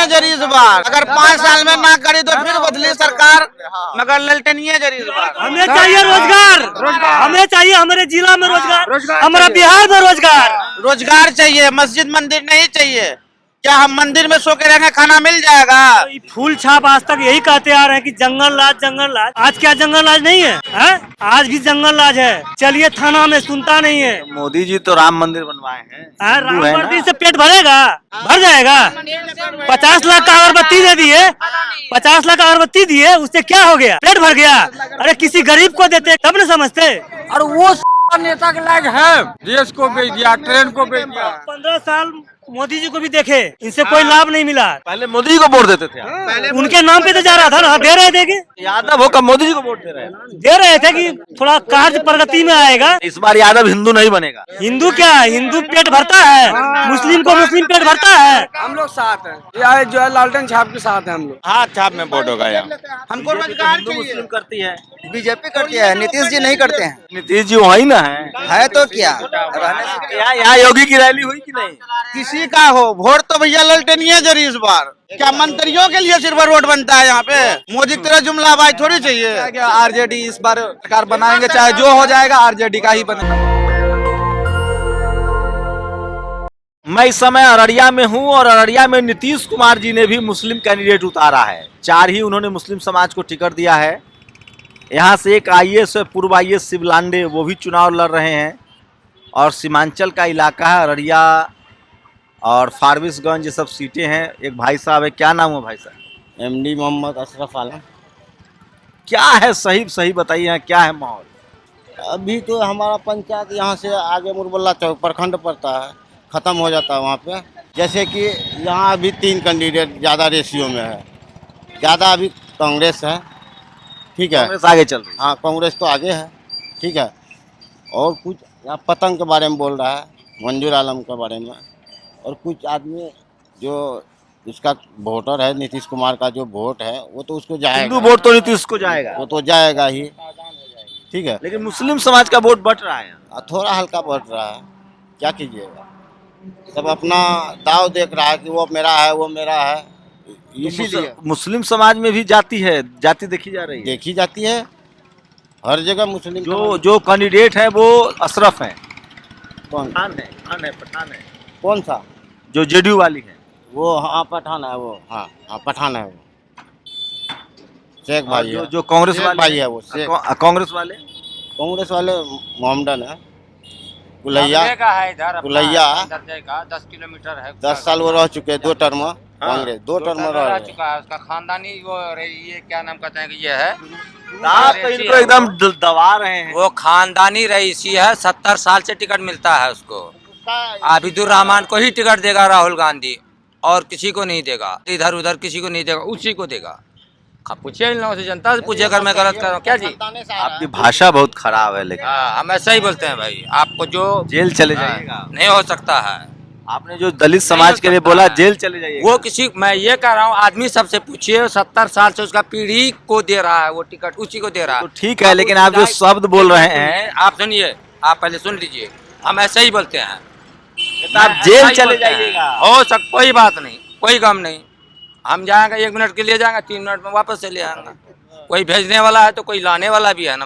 ललटनिया जरी इस बार, अगर 5 साल में ना करी तो फिर बदली सरकार, मगर ललटनिया जरी इस बार। हमें चाहिए रोजगार, हमें चाहिए हमारे जिला में रोजगार, हमारा बिहार में रोजगार चाहिए, मस्जिद मंदिर नहीं चाहिए। क्या हम मंदिर में सो के रहेंगे, खाना मिल जाएगा? फूल छाप आज तक यही कहते आ रहे हैं कि जंगल राज जंगल राज। आज क्या जंगल राज नहीं है, आज भी जंगल राज है। चलिए थाना में सुनता नहीं है। मोदी जी तो राम मंदिर बनवाए हैं, राम मंदिर से पेट भरेगा, भर जाएगा। 50 लाख का अगरबत्ती दे दिए, 50 लाख अगरबत्ती दिए, उससे क्या हो गया? पेट भर गया। अरे किसी गरीब को देते तब न समझते। और वो नेता के लायक है, देश को बेच दिया, ट्रेन को बेच दिया। 15 साल मोदी जी को भी देखे, इनसे कोई लाभ नहीं मिला। पहले मोदी जी को वोट देते थे आप। उनके नाम पे तो जा रहा था ना, दे रहे थे कि यादव हो कब मोदी जी को वोट दे रहे हैं? दे रहे थे कि थोड़ा कार्य प्रगति में आएगा। इस बार यादव हिंदू नहीं बनेगा। हिंदू क्या, हिंदू पेट भरता है, मुस्लिम को मुस्लिम पेट भरता है। हम लोग साथ हैं, यह जो है लालटेन छाप के साथ हैं हम लोग। हाँ, छाप में वोट होगा यहाँ। हमको रोजगार हिंदू मुस्लिम करती है, बीजेपी करती है, नीतीश जी नहीं करते हैं। नीतीश जी वही ना है तो क्या यहाँ योगी की रैली हुई कि नहीं? किसी का हो वोट तो भैया ललटनिया जरी इस बार। क्या मंत्रियों के लिए सिर्फ रोड बनता है यहाँ पे? मोदी की तरह जुमलाबाज थोड़ी चाहिए। आरजेडी इस बार सरकार बनाएंगे, चाहे जो हो जाएगा आरजेडी का ही बनेगा। मैं इस समय अररिया में हूँ और अररिया में नीतीश कुमार जी ने भी मुस्लिम कैंडिडेट उतारा है। 4 ही उन्होंने मुस्लिम समाज को टिकट दिया है। यहाँ से एक IAS पूर्व IAS शिवलांडे, वो भी चुनाव लड़ रहे हैं। और सीमांचल का इलाका है, अररिया और फारबिसगंज, ये सब सीटें हैं। एक भाई साहब है, क्या नाम है भाई साहब? MD मोहम्मद अशरफ आलम। क्या है सही बताइए, यहाँ क्या है माहौल? अभी तो हमारा पंचायत यहाँ से आगे मुरबल्ला चौक प्रखंड पड़ता है, ख़त्म हो जाता है वहाँ पे। जैसे कि यहाँ अभी 3 कैंडिडेट ज़्यादा रेशियो में है, ज़्यादा अभी कांग्रेस है, ठीक है। कांग्रेस आगे चल रही है। हाँ, कांग्रेस तो आगे है, ठीक है। और कुछ यहाँ पतंग के बारे में बोल रहा है, मंजूर आलम के बारे में। और कुछ आदमी जो उसका वोटर है, नीतीश कुमार का जो वोट है, वो तो उसको जाएगा। हिंदू वोट तो नीतीश को जाएगा, वो तो जाएगा ही, ठीक है। लेकिन मुस्लिम समाज का वोट बट रहा है, थोड़ा हल्का बढ़ रहा है, क्या कीजिएगा। सब अपना दाव देख रहा है कि वो मेरा है, वो मेरा है। इसीलिए मुस्लिम समाज में भी जाति देखी जा रही है, देखी जाती है हर जगह। मुस्लिम जो कैंडिडेट है वो अशरफ है। कौन पठान है कौन सा? जो जेडीयू वाली है वो, हाँ पठान है वो, हाँ पठान है वो, शेख भाई है। जो कांग्रेस शेख वाले भाई है वो, कांग्रेस वाले मोहम्मदन है, गुलैया का है इधर, गुलैया 10 किलोमीटर है। 10 साल वो रह चुके हैं, 2 टर्म कांग्रेस, 2 टर्म रह चुका है। उसका खानदानी वो ये क्या नाम कहते हैं कि ये है, आप तो इनको एकदम दबा रहे हैं। वो खानदानी रईसी है। 70 साल से टिकट मिलता है उसको। आबिदुर रहमान को ही टिकट देगा राहुल गांधी, और किसी को नहीं देगा, इधर उधर किसी को नहीं देगा, उसी को देगा। पूछिए इन लोगों से, जनता से पूछिए अगर मैं गलत कर रहा हूँ क्या जी। आपकी भाषा बहुत खराब है, लेकिन हम ऐसा ही बोलते हैं भाई। आपको जो जेल चले जाइएगा, नहीं हो सकता है। आपने जो दलित समाज के लिए बोला, जेल चले जाइएगा। वो किसी, मैं ये कह रहा हूँ, आदमी सबसे पूछिए, 70 साल से उसका पीढ़ी को दे रहा है वो टिकट, उसी को दे रहा है। तो ठीक है, लेकिन आप जो शब्द बोल रहे हैं, आप सुनिए, आप पहले सुन लीजिए। हम ऐसे ही बोलते हैं, तो आप जेल चले जाइएगा। हो सक, कोई बात नहीं, कोई गम नहीं। हम जाएंगे 1 मिनट के लिए जाएंगे, 3 मिनट में वापस चले आएंगे। कोई भेजने वाला है तो कोई लाने वाला भी है ना,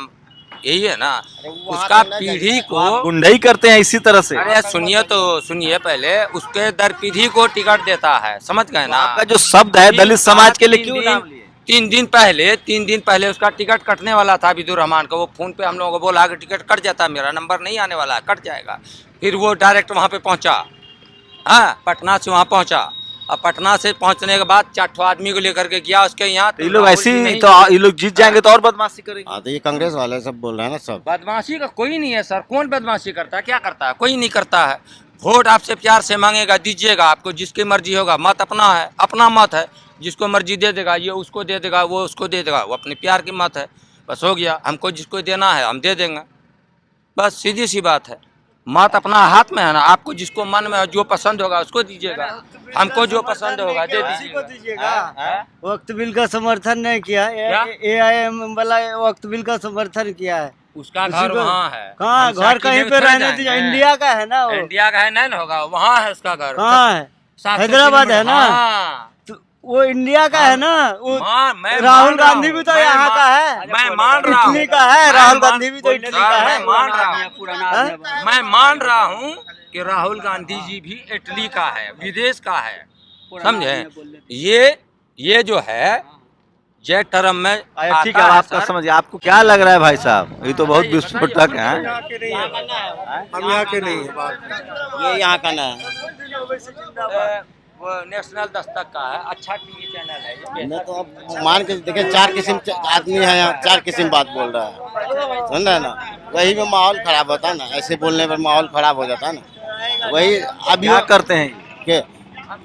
यही है ना। उसका पीढ़ी को गुंडाई करते हैं इसी तरह से। अरे सुनिए पहले, उसके दर पीढ़ी को टिकट देता है, समझ गए ना। आपका जो शब्द है दलित समाज के लिए क्यों नाम लिए? 3 दिन पहले उसका टिकट कटने वाला था आबिदुर रहमान का। वो फोन पे हम लोगों को बोला कि टिकट कट जाता, मेरा नंबर नहीं आने वाला है, कट जाएगा। फिर वो डायरेक्ट वहाँ पे पहुँचा, हाँ, पटना से वहाँ पहुँचा। अब पटना से पहुँचने के बाद 4 आदमी को लेकर के गया उसके यहाँ। ये लोग ऐसे ही तो, ये लोग जीत जाएंगे तो और बदमाशी करेंगे। हाँ, तो ये कांग्रेस वाले सब बोल रहे हैं ना सब। बदमाशी का कोई नहीं है सर। कौन बदमाशी करता है, क्या करता है? कोई नहीं करता है। वोट आपसे प्यार से मांगेगा, दीजिएगा। आपको जिसकी मर्जी होगा, मत अपना है, अपना मत है। जिसको मर्जी दे देगा, ये उसको दे देगा, वो उसको दे देगा, वो अपने प्यार की मत है। बस हो गया। हमको जिसको देना है हम दे देंगे, बस सीधी सी बात है। मत अपना हाथ में है ना। आपको जिसको मन में जो पसंद होगा उसको दीजिएगा, हमको जो पसंद होगा दे दीजिएगा। वक्त बिल का समर्थन नहीं किया, AIM वाला वक्त बिल का समर्थन किया है। उसका घर वहाँ है। कहाँ घर कहीं पे रहने दीजिए, इंडिया का है ना वो। इंडिया का है, नहीं होगा, वहाँ है उसका घर। कहाँ है? हैदराबाद है ना। हाँ। तो वो इंडिया का है ना, वो मैं राहुल मान रहा गांधी हूँ, भी तो मैं यहाँ मा- का है, मैं मान रहा हूँ, इटली का है, राहुल गांधी भी तो इटली का सर, है। मैं मान रहा हूँ, मैं मान रहा हूँ कि राहुल गांधी जी भी इटली का है, विदेश का है, समझे। ये जो है जे टर्म में अच्छा, ठीक है, आता अब है आपका सर। समझिए, आपको क्या लग रहा है भाई साहब? ये तो बहुत विस्फोटक है। हम यहाँ के नहीं है, ये यहाँ का ना है। वो नेशनल दस्तक का है, अच्छा टीवी चैनल है ये। मैं तो अब मान के देखिए 4 किस्म आदमी है यहाँ, 4 किस्म बात बोल रहा है, समझ रहे ना। वही में माहौल खराब होता है ना, ऐसे बोलने पर माहौल खराब हो जाता है ना। वही अभी क्या करते हैं के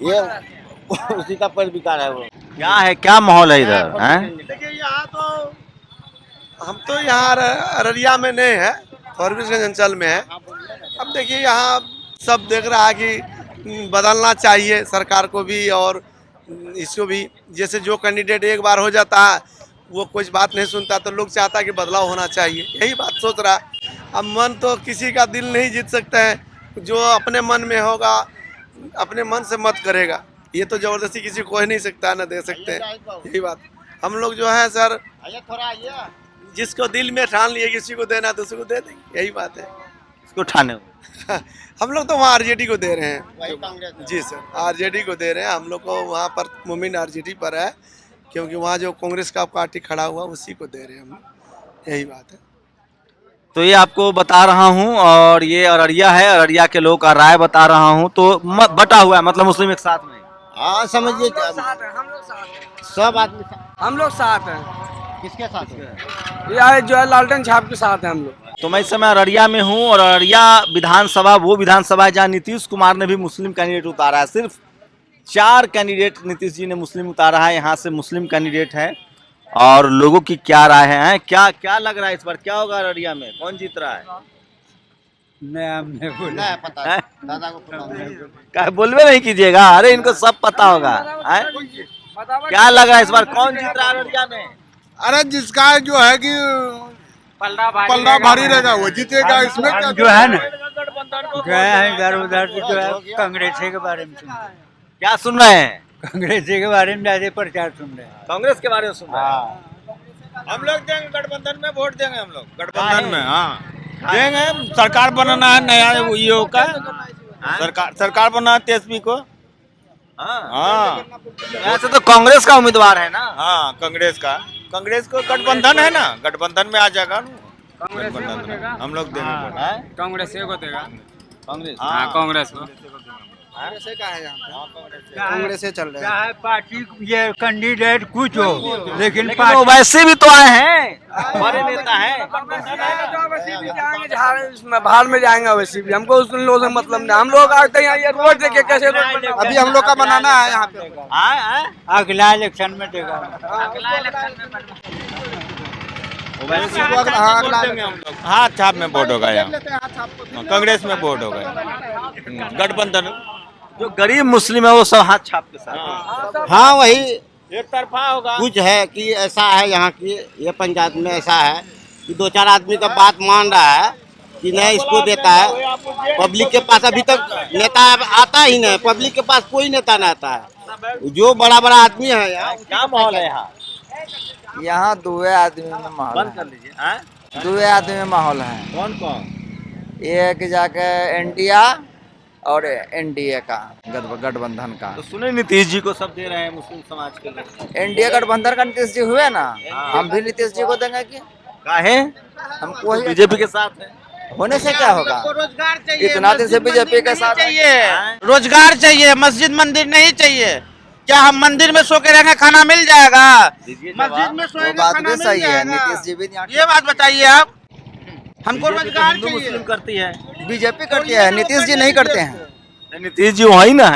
ये उसी का परिविकार है वो। क्या माहौल है इधर हैं? देखिए यहाँ तो हम तो यहाँ अररिया में नहीं है, फॉरबिसगंज अंचल में है। अब देखिए यहाँ सब देख रहा है कि बदलना चाहिए सरकार को भी और इसको भी। जैसे जो कैंडिडेट एक बार हो जाता है वो कुछ बात नहीं सुनता, तो लोग चाहता है कि बदलाव होना चाहिए, यही बात सोच रहा है। अब मन तो किसी का दिल नहीं जीत सकता है, जो अपने मन में होगा अपने मन से मत करेगा। ये तो जबरदस्ती किसी को कह नहीं सकता, ना दे सकते हैं, यही बात। हम लोग जो है सर, जिसको दिल में ठान लिए किसी को देना तो उसको दे देंगे, यही बात है। इसको ठाने हम लोग तो वहाँ आरजेडी को दे रहे हैं जी सर, आरजेडी को दे रहे हैं। हम लोग को वहाँ पर मुमिन आरजेडी पर है, क्योंकि वहाँ जो कांग्रेस का पार्टी खड़ा हुआ उसी को दे रहे हैं हम लोग, यही बात है। तो ये आपको बता रहा हूँ, और ये अररिया है, अररिया के लोगों का राय बता रहा हूँ। तो बटा हुआ है, मतलब मुस्लिम एक साथ में। हाँ समझिए, सब आदमी हम लोग साथ हैं, किसके साथ है? ये जो है लालटेन छाप के साथ हैं हम लोग। तो मैं इस समय अररिया में हूँ, और अररिया विधानसभा वो विधानसभा है जहाँ नीतीश कुमार ने भी मुस्लिम कैंडिडेट उतारा है। सिर्फ 4 कैंडिडेट नीतीश जी ने मुस्लिम उतारा है, यहाँ से मुस्लिम कैंडिडेट है। और लोगों की क्या राय है, क्या लग रहा है इस बार, क्या होगा अररिया में, कौन जीत रहा है? नहीं पता, दादा को पता क्या बोलवे नहीं कीजिएगा, अरे इनको सब पता होगा। क्या लग रहा है इस बार कौन जीत रहा है अररिया में? अरे जिसका जो है कि पलड़ा भारी रहेगा वो जीतेगा, इसमें क्या जो है ना, गए हैं इधर उधर से, जो है कांग्रेस के बारे में सुन रहे हैं, क्या सुन रहे हैं? कांग्रेस के बारे में ज्यादा प्रचार सुन रहे हैं। कांग्रेस के बारे में सुन रहे हैं? हम लोग देंगे गठबंधन में, वोट देंगे हम लोग गठबंधन में। हाँ देंगे, सरकार बनाना है नया ईओ का, सरकार बनाना है तेजस्वी को। हाँ ऐसे तो कांग्रेस का उम्मीदवार है ना। हाँ कांग्रेस को गठबंधन है ना, गठबंधन में आ जाएगा ना, गठबंधन में हम लोग देंगे। कांग्रेस को देगा, कांग्रेस, हाँ कांग्रेस को। कांग्रेस से चल रहा है। चाहे पार्टी ये कैंडिडेट कुछ हो, लेकिन लेकिन वो वैसे भी तो आए हैं, बड़े नेता हैं। बाहर में जाएंगे वैसे भी, हमको उन लोगों से मतलब नहीं। हम लोग आते हैं ये रोड देखे कैसे अभी हम लोग का बनाना है यहाँ पे। अगला इलेक्शन में देगा। हाथ छाप में वोट होगा यहाँ, कांग्रेस में वोट होगा, गठबंधन। जो गरीब मुस्लिम है वो सब हाथ छाप के साथ। हाँ वही एक तरफा होगा। कुछ है कि ऐसा है यहाँ की, ये पंचायत में ऐसा है कि 2-4 आदमी का बात मान रहा है कि नहीं इसको देता है। पब्लिक के पास अभी तक नेता आता ही नहीं, पब्लिक के पास कोई नेता नहीं आता है। जो बड़ा आदमी है यहाँ, क्या माहौल है यहाँ? यहाँ 2 आदमी में माहौल बंद कर लीजिए। 2 आदमी में माहौल है। कौन कौन? ये कि जाके इंडिया और एनडीए का गठबंधन का। तो सुने नीतीश जी को सब दे रहे हैं मुस्लिम समाज के लोग। एनडीए गठबंधन का नीतीश जी हुए ना, हम भी नीतीश जी को देंगे कि काहे? हमको बीजेपी के साथ है। होने से क्या होगा? रोजगार चाहिए, इतना दिन से बीजेपी के साथ चाहिए, रोजगार चाहिए, मस्जिद मंदिर नहीं चाहिए। क्या हम मंदिर में सो के रहेंगे, खाना मिल जाएगा? मस्जिद में वो सोएंगे, बात खाना भी मिल सही है। जाएगा? नीतीश जी भी ये बात बताइए आप, हमको रोजगार हिंदू चाहिए। मुस्लिम करती है, बीजेपी करती है, नीतीश जी नहीं करते हैं। नीतीश जी वही ना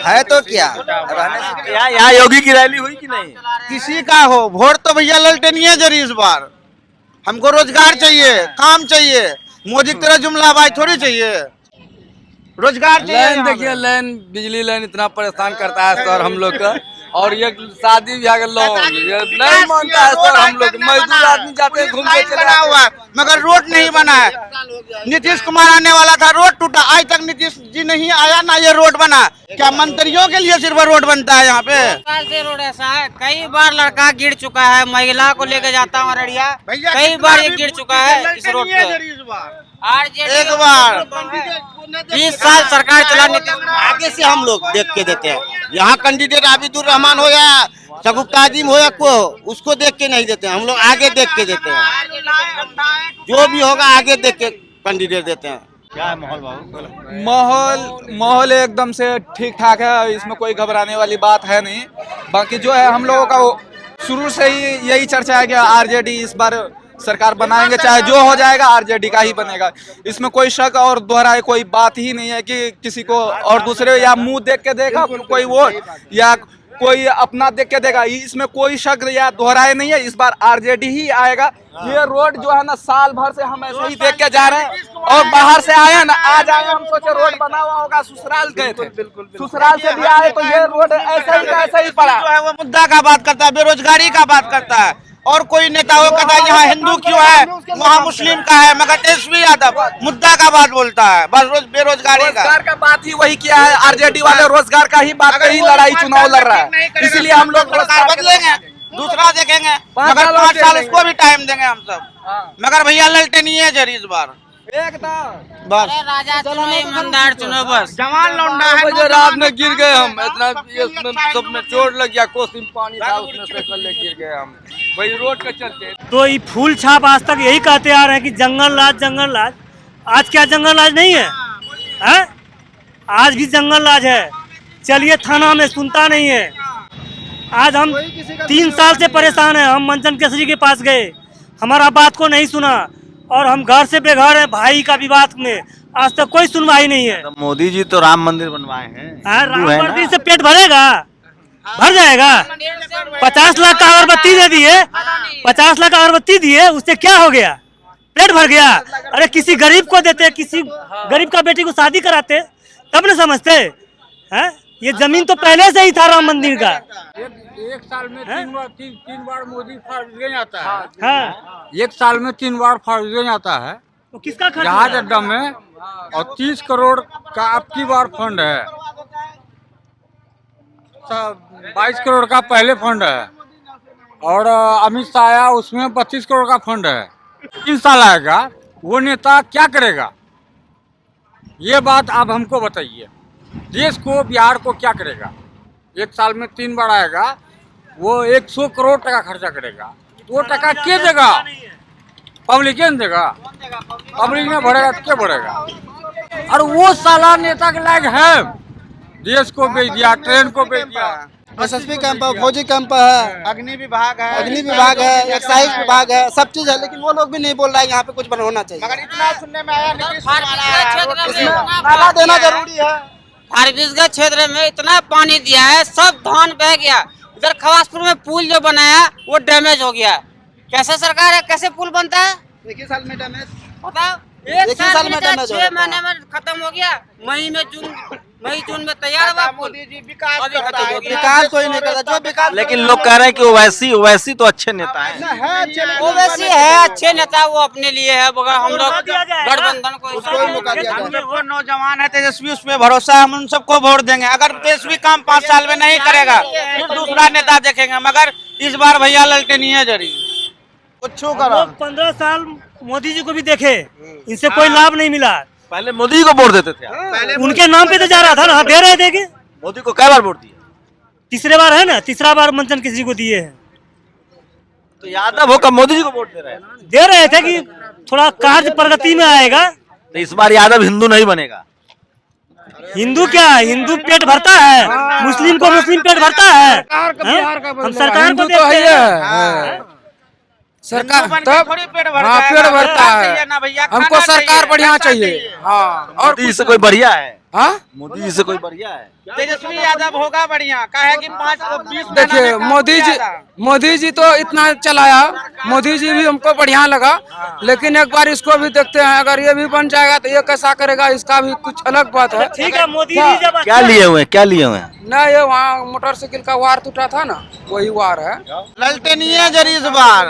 है तो क्या रहने से यहाँ योगी की रैली हुई कि नहीं? किसी का हो वोट तो भैया ललटेनिए जरी इस बार। हमको रोजगार चाहिए, काम चाहिए, मोदी की तरह जुमलाबाज थोड़ी चाहिए। रोजगार चाहिए लाइन यहाँ देखिए, पे। लाइन बिजली लाइन इतना परेशान करता है सर हम लोग का। और ये शादी ब्याह का लोन ये नहीं मानता है सर हम लोग। मजदूर आदमी जाते हैं घूम के लाइन चले बना आते हुआ हैं। है, मगर रोड नहीं बना है। नीतीश कुमार आने वाला था, रोड टूटा, आज तक नीतीश जी नहीं आया ना ये रोड बना। क्या मंत्रियों के लिए सिर्फ रोड बनता है यहाँ पे? से रोड ऐसा है, कई बार लड़का गिर चुका है, महिला को लेके जाता हूँ अररिया, कई बार ये गिर चुका है इस रोड पे। एक बार 20 साल सरकार चला, आगे से हम लोग देख के देते हैं। यहाँ कैंडिडेट आबिदुर रहमान हो या शगुफ्ता आजिम हो या को, उसको देख के नहीं देते हैं, हम लोग आगे देख के देते हैं। जो भी होगा आगे देख के कैंडिडेट देते हैं। क्या है माहौल बाबू? माहौल एकदम से ठीक ठाक है, इसमें कोई घबराने वाली बात है नहीं। बाकी जो है हम लोगों का शुरू से ही यही चर्चा है कि आरजेडी इस बार सरकार बनाएंगे, चाहे जो हो जाएगा आरजेडी का ही बनेगा। इसमें कोई शक और दोहराए कोई बात ही नहीं है कि किसी को और दूसरे या मुंह देख के देगा कोई वोट या कोई अपना देख के देगा, इसमें कोई शक या दोहराए नहीं है। इस बार आरजेडी ही आएगा। ये रोड जो है ना साल भर से हम ऐसे ही देख के जा रहे हैं और बाहर से आए ना, आज आए हम सोचे रोड बना हुआ होगा, ससुराल गए थे, ससुराल से भी आए तो ये रोड ऐसा ही पड़ा। जो है वो मुद्दा का बात करता है, बेरोजगारी का बात करता है। और कोई नेता हो कहता है यहाँ हिंदू क्यों है, वहाँ मुस्लिम का है, मगर तेजस्वी यादव मुद्दा का बात बोलता है, बस बेरोजगारी का बात ही वही किया है। आरजेडी वाले रोजगार का ही बात का ही लड़ाई चुनाव लड़ रहा है, इसलिए हम लोग सरकार बदलेंगे, दूसरा देखेंगे, मगर 5 साल उसको भी टाइम देंगे हम सब। मगर भैया ललटेन ही है जरी इस बार एकदम। बस राजा चुनो, ईमानदार चुनो, बस जवान लौंडा है। रात में गिर गए हम, इतना सब में चोट लग गया, कोसिम पानी था उसमें से कल गिर गए हम वही रोड के चलते। तो ये फूल छाप आज तक यही कहते आ रहे हैं कि जंगल राज। आज क्या जंगल राज नहीं है, हैं? आज भी जंगल राज है। चलिए थाना में सुनता नहीं है। आज हम 3 साल से परेशान हैं। हम मंचन केसरी के पास गए, हमारा बात को नहीं सुना और हम घर से बेघर हैं भाई का विवाद में। आज तक कोई सुनवाई नहीं है। तो मोदी जी तो राम मंदिर बनवाए हैं, राम हिंदू है ना? मंदिर से पेट भरेगा? भर जाएगा। 50 लाख का अगरबत्ती दे दिए, 50 लाख अगरबत्ती दिए, उससे क्या हो गया? पेट भर गया। अरे किसी गरीब को देते, किसी गरीब का बेटी को शादी कराते, तब न समझते हैं। ये जमीन तो पहले से ही था राम मंदिर का। एक साल में तीन बार मोदी फार्म आता है। हाँ, एक साल में 3 बार फार्म आता है तो किसका खर्च जहाज होगा? अड्डा में, और 30 करोड़ का अब की बार फंड है, 22 करोड़ का पहले फंड है, और अमित शाह आया उसमें 32 करोड़ का फंड है। 3 साल आएगा, वो नेता क्या करेगा? ये बात आप हमको बताइए। देश को, बिहार को क्या करेगा? एक साल में 3 बार आएगा, वो 100 करोड़ टका खर्चा करेगा, वो टका के देगा? पब्लिक ने देगा, पब्लिक ने भरेगा तो क्या भरेगा? और वो साला नेता के लायक है? देश को बेच दिया, ट्रेन को बेच दिया। एसएसबी कैंप है, फौजी कैंप है, अग्नि विभाग है, एक्साइज विभाग है, सब चीज है, लेकिन वो लोग भी नहीं बोल रहा है यहाँ पे कुछ होना चाहिए। मगर इतना सुनने में आया नीतीश कुमार नाला देना जरूरी है। फारबिसगंज क्षेत्र में इतना पानी दिया है, सब धान बह गया। इधर खवासपुर में पुल जो बनाया वो डैमेज हो गया। कैसे सरकार है, कैसे पुल बनता है? एक ही साल में डैमेज, बताओ, एक साल में डैमेज, 6 महीने में खत्म हो गया। मई जून में तैयार हुआ पुल। मोदी जी विकास अभी खत्म हो गया। विकास कोई नहीं करता, जो विकास लेकिन लोग कह रहे हैं कि ओवैसी तो अच्छे नेता हैं। वो वैसे है, अच्छे नेता, वो अपने लिए है, मगर हम लोग गठबंधन को हम सबको नौजवान है तेजस्वी, उसमें भरोसा है, हम उन सबको वोट देंगे। अगर तेजस्वी काम 5 साल में नहीं करेगा फिर दूसरा नेता देखेंगे, मगर इस बार भैया ललटेन ही है जरी। कुछ करो। 15 साल मोदी जी को भी देखे, इनसे कोई लाभ नहीं मिला। पहले मोदी को वोट देते थे आप? उनके नाम पे तो जा रहा था ना, दे रहे थे कि? मोदी को कई बार वोट दिया? तीसरे बार है ना, तीसरा बार मंचन किसी को दिए हैं। तो यादव होकर मोदी जी को वोट दे रहे थे कि थोड़ा कार्य प्रगति में आएगा। तो इस बार यादव हिंदू नहीं बनेगा? हिंदू क्या, हिंदू पेट भरता है, मुस्लिम को मुस्लिम पेट भरता है। हम सरकार को देखते हैं। सरकार थोड़ी पेट भरता हाँ, पेट भरता है। ना भैया, हमको खाना सरकार चाहिए, बढ़िया पैसा चाहिए। हाँ, और इससे कोई बढ़िया है? हाँ मोदी जी से कोई बढ़िया है? तेजस्वी यादव होगा बढ़िया, कहे कि 5-20 देखिए मोदी जी तो इतना चलाया, मोदी जी भी हमको बढ़िया लगा, लेकिन एक बार इसको भी देखते हैं, अगर ये भी बन जाएगा तो ये कैसा करेगा, इसका भी कुछ अलग बात है। ठीक है, मोदी जी जब क्या लिए हुए हैं, क्या लिए हुए हैं? ना ये वहाँ मोटरसाइकिल का वार टूटा था ना, वही वार है। ललटेनिए जरी इस बार,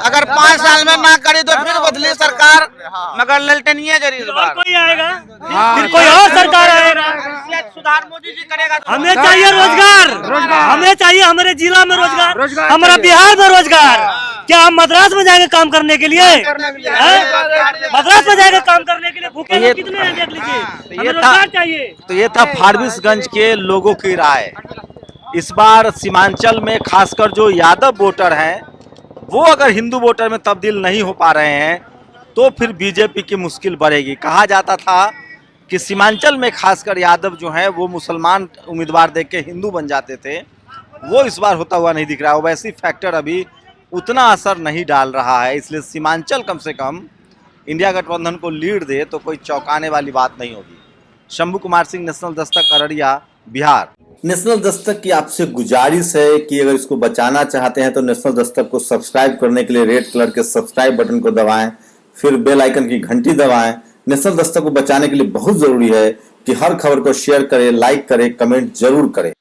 अगर 5 साल में ना करे तो फिर बदली सरकार, मगर ललटेनिए जरी इस बार। कोई आएगा, फिर कोई और सरकार आएगा। सुधार मोदी जी करेगा। हमें चाहिए रोजगार, हमें चाहिए हमारे जिला में रोजगार, हमारा बिहार में रोजगार। क्या हम मद्रास में जाएंगे काम करने के लिए? मद्रास में जाएंगे काम करने के लिए? भूखे लोग कितने हैं देख लीजिए, हमें रोजगार चाहिए। तो ये था फारबिसगंज के लोगों की राय। इस बार सीमांचल में खासकर जो यादव वोटर हैं, वो अगर हिंदू वोटर में तब्दील नहीं हो पा रहे हैं तो फिर बीजेपी की मुश्किल बढ़ेगी। कहा जाता था कि सीमांचल में खासकर यादव जो हैं वो मुसलमान उम्मीदवार देख के हिंदू बन जाते थे, वो इस बार होता हुआ नहीं दिख रहा है। वैसी फैक्टर अभी उतना असर नहीं डाल रहा है, इसलिए सीमांचल कम से कम इंडिया गठबंधन को लीड दे तो कोई चौंकाने वाली बात नहीं होगी। शंभू कुमार सिंह, नेशनल दस्तक, अररिया, बिहार। नेशनल दस्तक की आपसे गुजारिश है कि अगर इसको बचाना चाहते हैं तो नेशनल दस्तक को सब्सक्राइब करने के लिए रेड कलर के सब्सक्राइब बटन को दबाएं, फिर बेल आइकन की घंटी दबाएं। नेशनल दस्तक को बचाने के लिए बहुत जरूरी है कि हर खबर को शेयर करें, लाइक करें, कमेंट जरूर करें।